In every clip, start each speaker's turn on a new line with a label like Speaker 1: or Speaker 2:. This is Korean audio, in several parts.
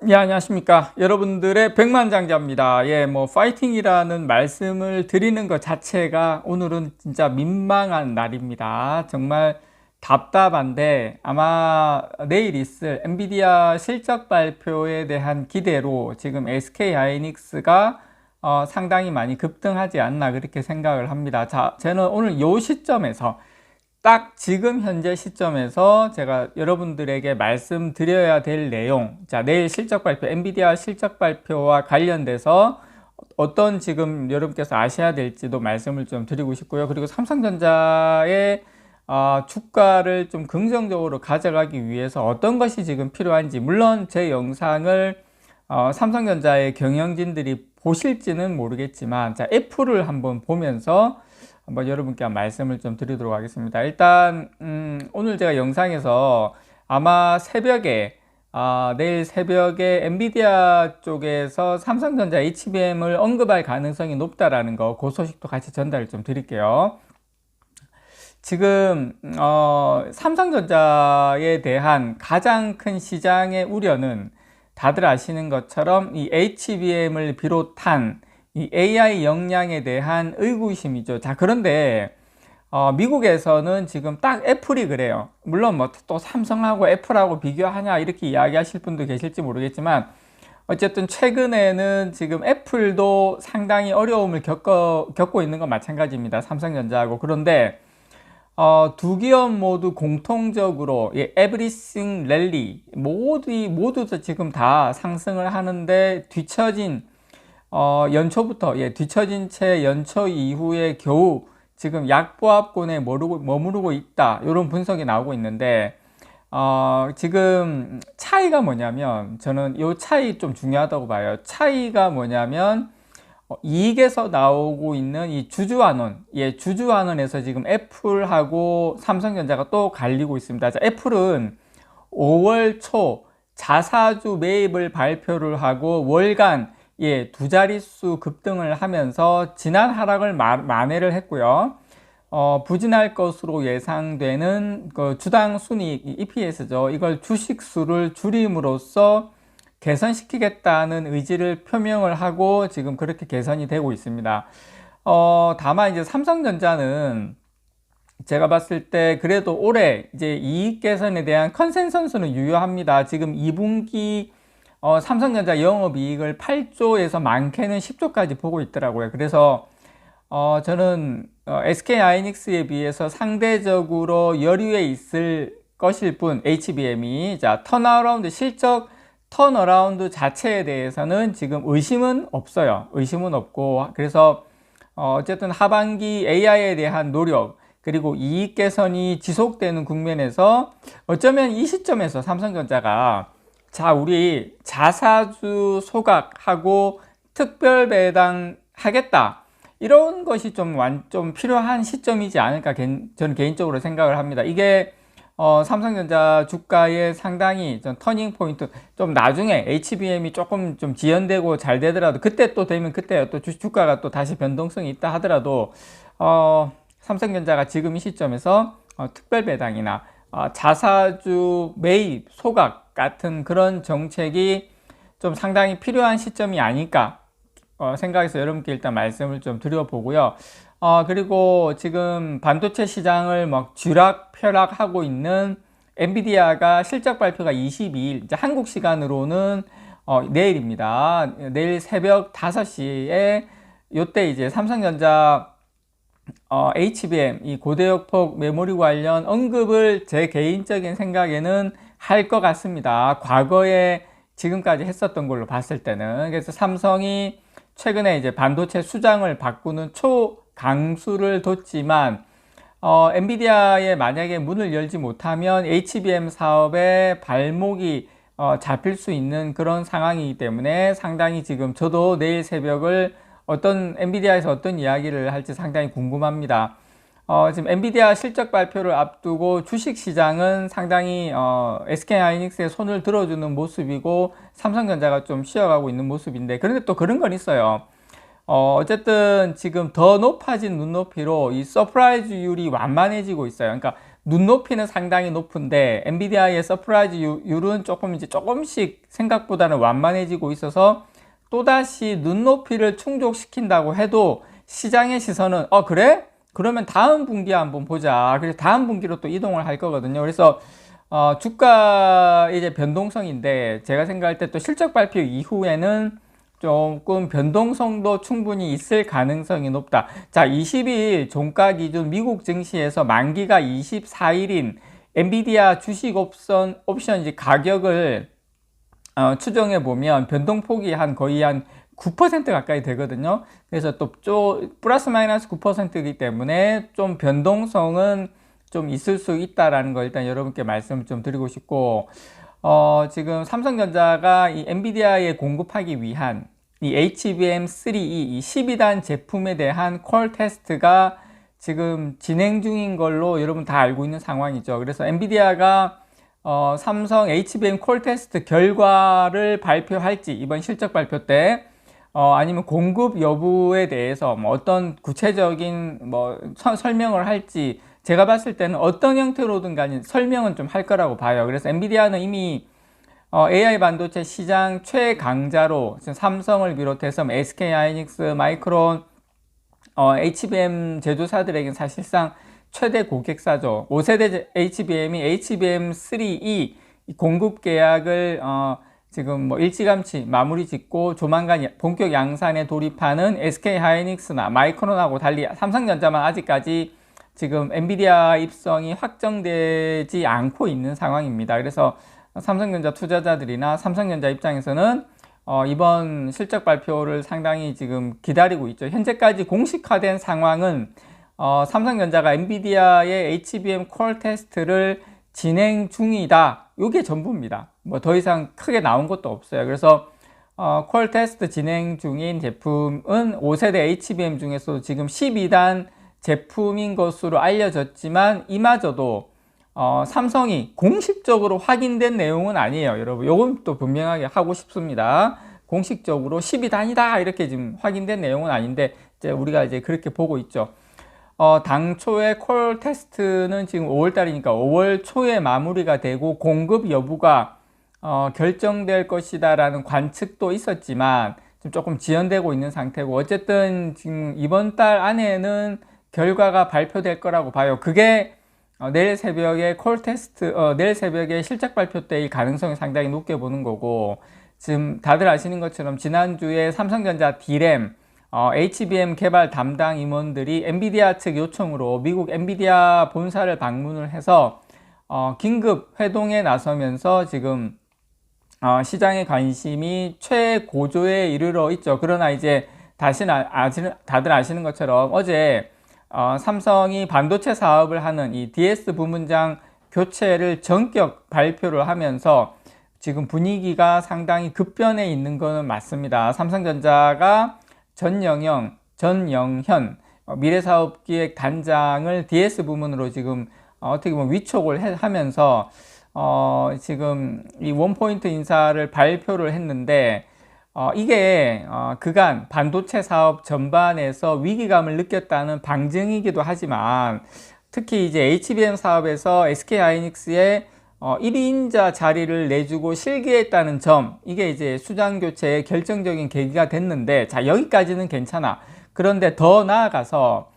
Speaker 1: 예, 안녕하십니까. 여러분들의 백만장자입니다. 예, 파이팅이라는 말씀을 드리는 것 자체가 오늘은 진짜 민망한 날입니다. 정말 답답한데 아마 내일 있을 엔비디아 실적 발표에 대한 기대로 지금 SK 하이닉스가 상당히 많이 급등하지 않나 그렇게 생각을 합니다. 자, 저는 오늘 요 시점에서 딱 지금 현재 시점에서 제가 여러분들에게 말씀드려야 될 내용, 자, 내일 실적 발표, 엔비디아 실적 발표와 관련돼서 어떤 지금 여러분께서 아셔야 될지도 말씀을 좀 드리고 싶고요. 그리고 삼성전자의 주가를 좀 긍정적으로 가져가기 위해서 어떤 것이 지금 필요한지, 물론 제 영상을 삼성전자의 경영진들이 보실지는 모르겠지만, 자, 애플을 한번 보면서 한번 여러분께 말씀을 좀 드리도록 하겠습니다. 일단 오늘 제가 영상에서 아마 새벽에 내일 새벽에 엔비디아 쪽에서 삼성전자 HBM을 언급할 가능성이 높다라는 거, 그 소식도 같이 전달을 좀 드릴게요. 지금 삼성전자에 대한 가장 큰 시장의 우려는 다들 아시는 것처럼 이 HBM을 비롯한 이 AI 역량에 대한 의구심이죠. 자, 그런데 미국에서는 지금 딱 애플이 그래요. 물론 또 삼성하고 애플하고 비교하냐 이렇게 이야기하실 분도 계실지 모르겠지만, 어쨌든 최근에는 지금 애플도 상당히 어려움을 겪고 있는 건 마찬가지입니다. 삼성전자하고. 그런데 두 기업 모두 공통적으로 에브리싱 랠리 모두 지금 다 상승을 하는데 뒤처진 연초부터 뒤처진 채 연초 이후에 겨우 지금 약보합권에 머무르고 있다, 이런 분석이 나오고 있는데 지금 차이가 뭐냐면, 저는 이 차이 좀 중요하다고 봐요. 차이가 뭐냐면 이익에서 나오고 있는 이 주주환원, 주주환원에서 지금 애플하고 삼성전자가 또 갈리고 있습니다. 자, 애플은 5월 초 자사주 매입을 발표를 하고 월간 두 자릿수 급등을 하면서 지난 하락을 만회를 했고요. 부진할 것으로 예상되는 그 주당 순이익 EPS죠. 이걸 주식수를 줄임으로써 개선시키겠다는 의지를 표명을 하고 지금 그렇게 개선이 되고 있습니다. 다만 이제 삼성전자는 제가 봤을 때 그래도 올해 이제 이익 개선에 대한 컨센서스는 유효합니다. 지금 2분기 삼성전자 영업이익을 8조에서 많게는 10조까지 보고 있더라고요. 그래서 저는 SK 하이닉스에 비해서 상대적으로 여유에 있을 것일 뿐, HBM이 자 실적 턴어라운드 자체에 대해서는 지금 의심은 없어요. 의심은 없고, 그래서 어쨌든 하반기 AI에 대한 노력, 그리고 이익 개선이 지속되는 국면에서 어쩌면 이 시점에서 삼성전자가 자, 우리 자사주 소각하고 특별 배당 하겠다, 이런 것이 좀 필요한 시점이지 않을까 저는 개인적으로 생각을 합니다. 이게 삼성전자 주가에 상당히 좀 터닝 포인트, 좀 나중에 HBM이 조금 좀 지연되고 잘 되더라도, 그때 또 되면 그때 또 주가가 또 다시 변동성이 있다 하더라도 삼성전자가 지금 이 시점에서 특별 배당이나 자사주 매입 소각 같은 그런 정책이 좀 상당히 필요한 시점이 아닐까 생각해서 여러분께 일단 말씀을 좀 드려보고요. 그리고 지금 반도체 시장을 막 쥐락펴락하고 있는 엔비디아가 실적 발표가 22일, 이제 한국 시간으로는 내일입니다. 내일 새벽 5시에 요때 이제 삼성전자 HBM, 이 고대역폭 메모리 관련 언급을 제 개인적인 생각에는 할 것 같습니다. 과거에 지금까지 했었던 걸로 봤을 때는. 그래서 삼성이 최근에 이제 반도체 수장을 바꾸는 초강수를 뒀지만 엔비디아에 만약에 문을 열지 못하면 HBM 사업에 발목이 잡힐 수 있는 그런 상황이기 때문에 상당히 지금 저도 내일 새벽을 엔비디아에서 어떤 이야기를 할지 상당히 궁금합니다. 지금 엔비디아 실적 발표를 앞두고 주식시장은 상당히 SK 하이닉스의 손을 들어주는 모습이고 삼성전자가 좀 쉬어가고 있는 모습인데, 그런데 또 그런 건 있어요. 어쨌든 지금 더 높아진 눈높이로 이 서프라이즈율이 완만해지고 있어요. 그러니까 눈높이는 상당히 높은데 엔비디아의 서프라이즈율은 조금씩 생각보다는 완만해지고 있어서 또다시 눈높이를 충족시킨다고 해도 시장의 시선은 그래? 그러면 다음 분기에 한번 보자. 그래서 다음 분기로 또 이동을 할 거거든요. 그래서 주가 이제 변동성인데 제가 생각할 때 또 실적 발표 이후에는 조금 변동성도 충분히 있을 가능성이 높다. 자, 20일 종가 기준 미국 증시에서 만기가 24일인 엔비디아 주식 옵션 이제 가격을 추정해 보면 변동폭이 거의 한 9% 가까이 되거든요. 그래서 또 플러스 마이너스 9%이기 때문에 좀 변동성은 좀 있을 수 있다라는 거 일단 여러분께 말씀을 좀 드리고 싶고, 지금 삼성전자가 이 엔비디아에 공급하기 위한 이 HBM3E 이 12단 제품에 대한 콜 테스트가 지금 진행 중인 걸로 여러분 다 알고 있는 상황이죠. 그래서 엔비디아가 삼성 HBM 콜 테스트 결과를 발표할지 이번 실적 발표 때 아니면 공급 여부에 대해서 뭐 어떤 구체적인 설명을 할지 제가 봤을 때는 어떤 형태로든 간에 설명은 좀 할 거라고 봐요. 그래서 엔비디아는 이미 AI 반도체 시장 최강자로 삼성을 비롯해서 SK 하이닉스, 마이크론, HBM 제조사들에게는 사실상 최대 고객사죠. 5세대 HBM이 HBM3E 공급 계약을 지금 일찌감치 마무리 짓고 조만간 본격 양산에 돌입하는 SK 하이닉스나 마이크론하고 달리 삼성전자만 아직까지 지금 엔비디아 입성이 확정되지 않고 있는 상황입니다. 그래서 삼성전자 투자자들이나 삼성전자 입장에서는 이번 실적 발표를 상당히 지금 기다리고 있죠. 현재까지 공식화된 상황은 삼성전자가 엔비디아의 HBM 콜 테스트를 진행 중이다. 이게 전부입니다. 뭐 더 이상 크게 나온 것도 없어요. 그래서 콜 테스트 진행 중인 제품은 5세대 HBM 중에서 지금 12단 제품인 것으로 알려졌지만 이마저도 삼성이 공식적으로 확인된 내용은 아니에요. 여러분 요건 또 분명하게 하고 싶습니다. 공식적으로 12단이다 이렇게 지금 확인된 내용은 아닌데 이제 우리가 이제 그렇게 보고 있죠. 당초에 콜 테스트는 지금 5월달이니까 5월 초에 마무리가 되고 공급 여부가 결정될 것이다 라는 관측도 있었지만 지금 조금 지연되고 있는 상태고, 어쨌든 지금 이번 달 안에는 결과가 발표될 거라고 봐요. 그게 내일 새벽에 내일 새벽에 실적 발표 때의 가능성이 상당히 높게 보는 거고, 지금 다들 아시는 것처럼 지난주에 삼성전자 D램 HBM 개발 담당 임원들이 엔비디아 측 요청으로 미국 엔비디아 본사를 방문을 해서 긴급 회동에 나서면서 지금 시장의 관심이 최고조에 이르러 있죠. 그러나 이제 다들 아시는 것처럼 어제 삼성이 반도체 사업을 하는 이 DS 부문장 교체를 전격 발표를 하면서 지금 분위기가 상당히 급변해 있는 것은 맞습니다. 삼성전자가 전영현 미래사업기획단장을 DS 부문으로 지금 어떻게 보면 위촉을 하면서 지금 이 원포인트 인사를 발표를 했는데, 이게 그간 반도체 사업 전반에서 위기감을 느꼈다는 방증이기도 하지만, 특히 이제 HBM 사업에서 SK 하이닉스의 1인자 자리를 내주고 실기했다는 점, 이게 이제 수장 교체의 결정적인 계기가 됐는데, 자, 여기까지는 괜찮아. 그런데 더 나아가서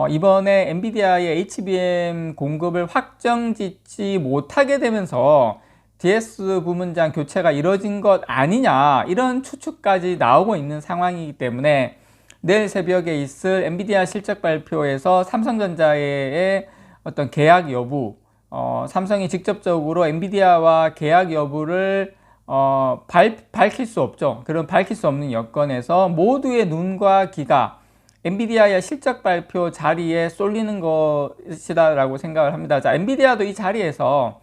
Speaker 1: 이번에 엔비디아의 HBM 공급을 확정짓지 못하게 되면서 DS 부문장 교체가 이뤄진 것 아니냐, 이런 추측까지 나오고 있는 상황이기 때문에 내일 새벽에 있을 엔비디아 실적 발표에서 삼성전자의 어떤 계약 여부, 삼성이 직접적으로 엔비디아와 계약 여부를 밝힐 수 없죠. 그런 밝힐 수 없는 여건에서 모두의 눈과 귀가 엔비디아의 실적 발표 자리에 쏠리는 것이다 라고 생각을 합니다. 자, 엔비디아도 이 자리에서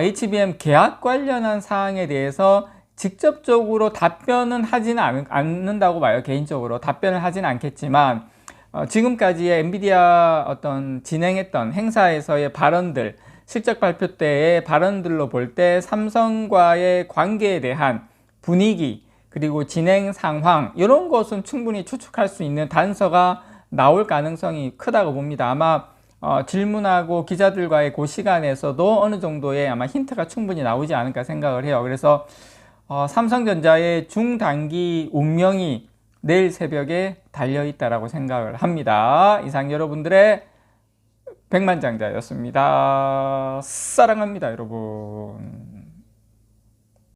Speaker 1: HBM 계약 관련한 사항에 대해서 직접적으로 답변은 하지는 않는다고 봐요. 개인적으로 답변을 하지는 않겠지만 지금까지의 엔비디아 진행했던 행사에서의 발언들, 실적 발표 때의 발언들로 볼 때 삼성과의 관계에 대한 분위기, 그리고 진행 상황, 이런 것은 충분히 추측할 수 있는 단서가 나올 가능성이 크다고 봅니다. 아마 질문하고 기자들과의 그 시간에서도 어느 정도의 아마 힌트가 충분히 나오지 않을까 생각을 해요. 그래서 삼성전자의 중단기 운명이 내일 새벽에 달려 있다라고 생각을 합니다. 이상 여러분들의 백만장자였습니다. 사랑합니다, 여러분.